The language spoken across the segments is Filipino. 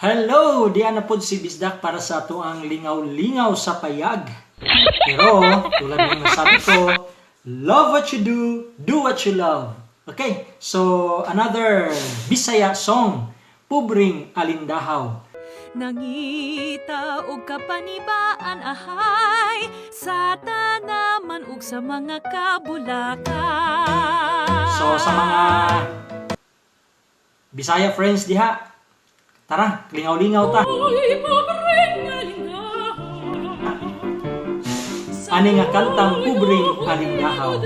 Hello! Diyan na po si Bisdak para sa tuang lingaw-lingaw sa payag. Pero, tulad ng nasabi ko, love what you do what you love. Okay, so another Bisaya song, Pubring Alindahaw. Nangita og kapanibaan ahay sa tanaman ug sa mga kabulakan. So sa mga Bisaya friends diha, tara, lingaw-lingaw ta. Ani nga kantang Pubring Alindahaw.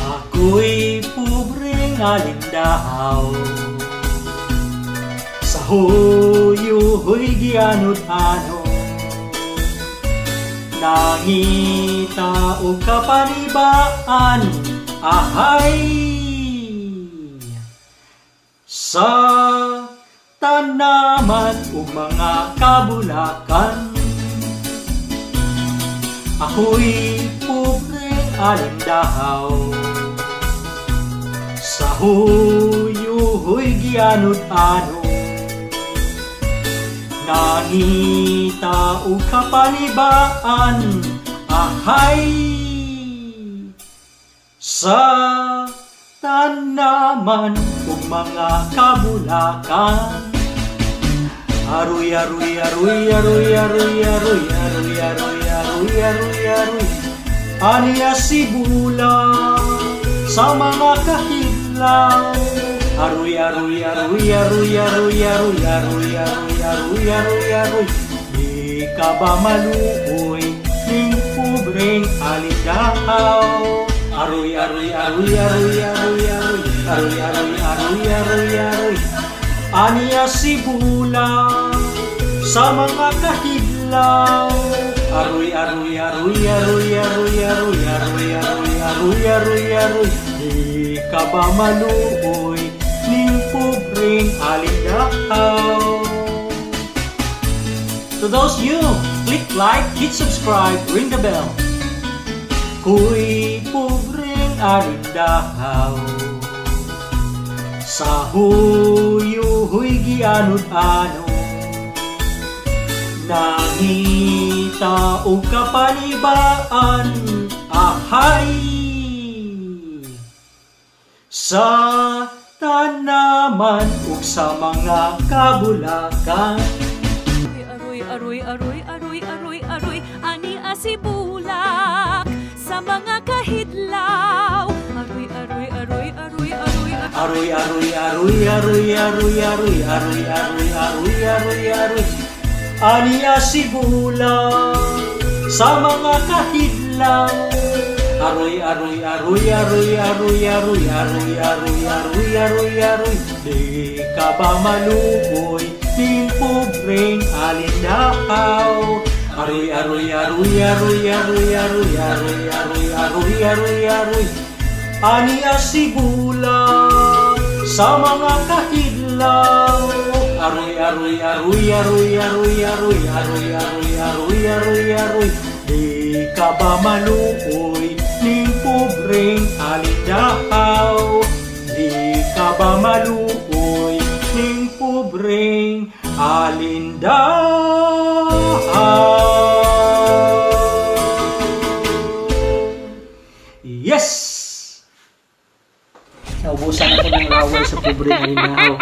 Ako'y pubring alindahaw, sa huyuhoy gianod-ano. Nangita o kapanibaan ahay sa tanaman o mga kabulakan. Ako'y pubring alindahaw, sa huyuhoy gianod-ano. Nangita o kapanibaan ahay sa tanaman o mga kabulakan. Aruy, aruy, aruy, aruy, aruy, aruy, aruy, aruy, aruy, aruy, aruy. Aniya si bulang sa mga kahidlaw. Aruy, aruy, aruy, aruy, aruy, aruy, aruy, aruy, aruy, aruy, aruy. Di ka ba maluoy ning pubring alindahaw? Aruy, aruy, aruy, aruy, aruy, aruy, aruy, aruy, aruy, aruy, aruy. Aniya si bulang sa mga kahidlaw. Aruy, aruy, aruy, aruy, aruy, aruy, aruy, aruy, aruy, aruy, aruy. Di ka ba maluoy ning pubring alindahaw? To those you, click like, hit subscribe, ring the bell. Kuy pubring alindahaw, sa huyuhoy gianod-ano. Nangita o kapanibaan ahay sa tanaman ug sa mga kabulakan. Aroy, aroy, aroy, aroy, aroy, aroy, ani asibulak sa mga kahidlaw. Aroy, aroy, aroy, aroy, aroy, aroy, aroy, aroy, aroy, aroy, aroy, aroy, aroy, aroy, aroy, aroy. Ani asibulak sa mga kahidlaw. Aroy, aroy, aroy, aroy, aroy, aroy, aroy, aroy, aroy, aroy, aroy. Di ka ba maluoy ning pubring alindahaw? Aroy, aroy, aroy, aroy, aroy, aroy, aroy, aroy, aroy, aroy, aroy. Ani asibulak sa mga kahidlaw. Aroy, aroy, aroy, aroy, aroy, aroy, aroy, aroy, aroy, aroy, aroy. Di ka ba maluoy ning pubring alindahaw? Di ka ba maluoy ning pubring alindahaw? Yes! Naubusan ako ng laway sa pubring alindahaw.